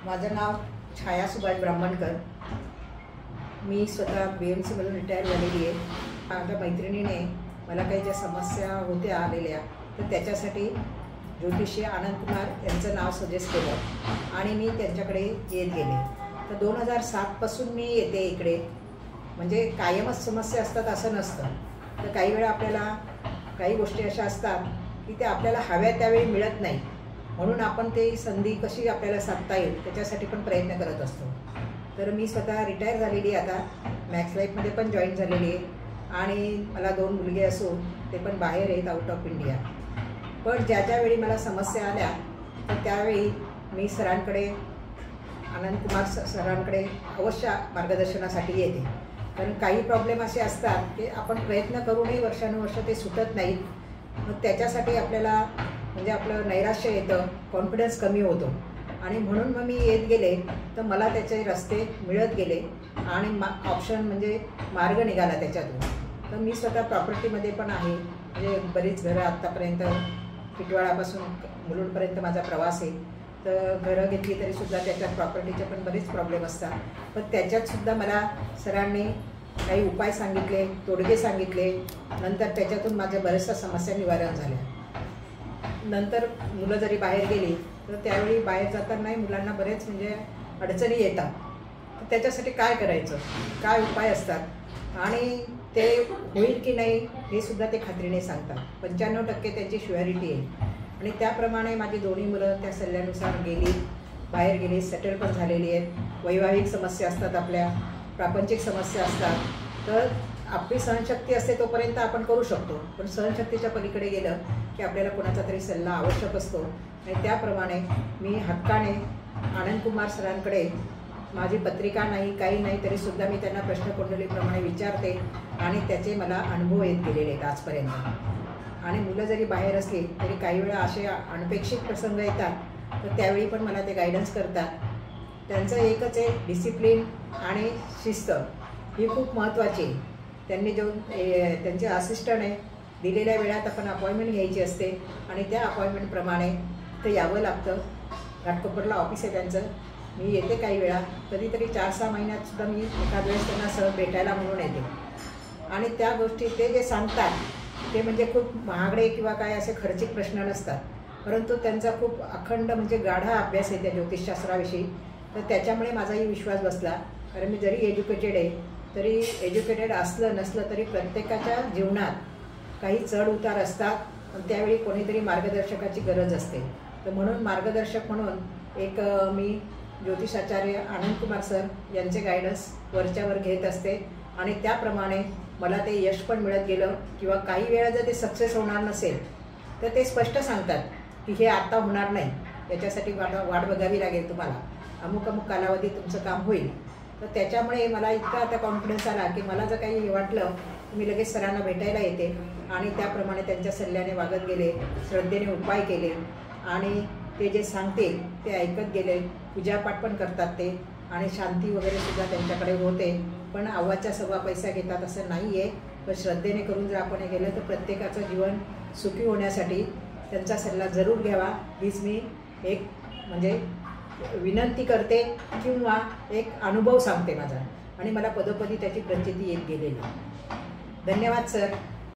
माझं नाव छाया सुभाष ब्राह्मणकर। मी स्वतः BMC मधून रिटायर झालेली आहे। माझ्या मैत्रिणीने मला काही ज्या समस्या होत्या आलेल्या तर त्याच्यासाठी ज्योतिषी आनंद कुमार यांचं नाव सजेस्ट केलं आणि मी त्यांच्याकडे येत गेले। तर 2007 पासून मी येते इकडे। म्हणजे कायमच समस्या असतात असं नसतं, तर काही वेळा आपल्याला काही गोष्टी अशा असतात की ते आपल्याला हव्या त्यावेळी मिळत नाही, म्हणून आपण ते संधी कशी आपल्याला साधता येईल त्याच्यासाठी पण प्रयत्न करत असतो। तर मी स्वतः रिटायर झालेली आहे, आता मॅक्स लाईफमध्ये पण जॉईन झालेली आहे आणि मला 2 मुलगे असून ते पण बाहेर आहेत, आउट ऑफ इंडिया। पण ज्या वेळी मला समस्या आल्या तर त्यावेळी मी सरांकडे, आनंद कुमार सरांकडे अवश्य मार्गदर्शनासाठी येते। कारण काही प्रॉब्लेम असे असतात की आपण प्रयत्न करूनही वर्षानुवर्ष ते सुटत नाहीत, मग त्याच्यासाठी आपल्याला म्हणजे आपलं नैराश्य येतं, कॉन्फिडन्स कमी होतो आणि म्हणून मग मी येत गेले तर मला त्याचे रस्ते मिळत गेले आणि ऑप्शन म्हणजे मार्ग निघाला त्याच्यातून। तर मी स्वतः प्रॉपर्टीमध्ये पण आहे, म्हणजे बरीच घरं आत्तापर्यंत टिटवाळापासून मुलुंडपर्यंत माझा प्रवास आहे। तर घरं घेतली तरीसुद्धा त्याच्यात प्रॉपर्टीचे पण बरेच प्रॉब्लेम असतात, पण त्याच्यातसुद्धा मला सरांनी काही उपाय सांगितले, तोडगे सांगितले, नंतर त्याच्यातून माझ्या बऱ्याचशा समस्या निवारण झाल्या। नंतर मुलं जरी बाहेर गेली तर त्यावेळी बाहेर जातानाही मुलांना बरेच म्हणजे अडचणी येतात, तर त्याच्यासाठी काय करायचं, काय उपाय असतात आणि ते होईल की नाही हे सुद्धा ते खात्रीने सांगतात। 95% त्यांची श्युअरिटी आहे आणि त्याप्रमाणे माझी दोन्ही मुलं त्या सल्ल्यानुसार बाहेर गेली, सेटल पण झालेली आहेत। वैवाहिक समस्या असतात, आपल्या प्रापंचिक समस्या असतात, तर आपली सहनशक्ती असते तोपर्यंत आपण करू शकतो, पण सहनशक्तीच्या पलीकडे गेलं की आपल्याला कोणाचा तरी सल्ला आवश्यक असतो आणि त्याप्रमाणे मी हक्काने आनंद कुमार सरांकडे माझी पत्रिका नाही, काही नाही तरीसुद्धा मी त्यांना प्रश्नकुंडलीप्रमाणे विचारते आणि त्याचे मला अनुभव येत गेलेले आहेत आजपर्यंत। आणि मुलं जरी बाहेर असली तरी काही वेळा असे अनपेक्षित प्रसंग येतात तर त्यावेळी पण मला ते गायडन्स करतात। त्यांचं एकच आहे, डिसिप्लिन आणि शिस्त ही खूप महत्त्वाची आहे। त्यांनी त्यांचे असिस्टंट आहे, दिलेल्या वेळात आपण अपॉइंटमेंट घ्यायची असते आणि त्या अपॉइंटमेंटप्रमाणे ते यावं लागतं। घाटकोपरला ऑफिस आहे त्यांचं, मी येते काही वेळा, कधीतरी 4-6 महिन्यातसुद्धा मी एखाद वेळेस त्यांना सहज भेटायला म्हणून येते आणि त्या गोष्टी ते जे सांगतात ते म्हणजे खूप महागडे किंवा काय असे खर्चिक प्रश्न नसतात, परंतु त्यांचा खूप अखंड म्हणजे गाढा अभ्यास आहे त्या ज्योतिषशास्त्राविषयी। तर त्याच्यामुळे माझाही विश्वास बसला, कारण मी जरी एज्युकेटेड आहे तरी एज्युकेटेड असलं नसलं तरी प्रत्येकाच्या जीवनात काही चढ उतार असतात, पण त्यावेळी कोणीतरी मार्गदर्शकाची गरज असते। तर म्हणून मार्गदर्शक म्हणून एक मी ज्योतिषाचार्य आनंद कुमार सर यांचे गायडन्स वरच्यावर घेत असते आणि त्याप्रमाणे मला ते यश पण मिळत गेलं। किंवा काही वेळा जर ते सक्सेस होणार नसेल तर ते स्पष्ट सांगतात की हे आता होणार नाही, याच्यासाठी वाट बघावी लागेल तुम्हाला, अमुक कालावधीत तुमचं काम होईल। तर त्याच्यामुळे मला इतका आता कॉन्फिडन्स आला की मला जर काही वाटलं मी लगेच सरांना भेटायला येते आणि त्याप्रमाणे त्यांच्या सल्ल्याने वागत गेले, श्रद्धेने उपाय केले आणि ते जे सांगतील ते ऐकत गेले। पूजापाठ पण करतात ते आणि शांती वगैरे सुद्धा त्यांच्याकडे होते, पण अव्वाच्या सव्वा पैसा घेतात असं नाही आहे, पण श्रद्धेने करून जर आपण हे केलं तर प्रत्येकाचं जीवन सुखी होण्यासाठी त्यांचा सल्ला जरूर घ्यावा, हीच मी एक म्हणजे विनंती करते किंवा एक अनुभव सांगते माझा आणि मला पदोपदी त्याची प्रचिती येत गेलेली। धन्यवाद सर।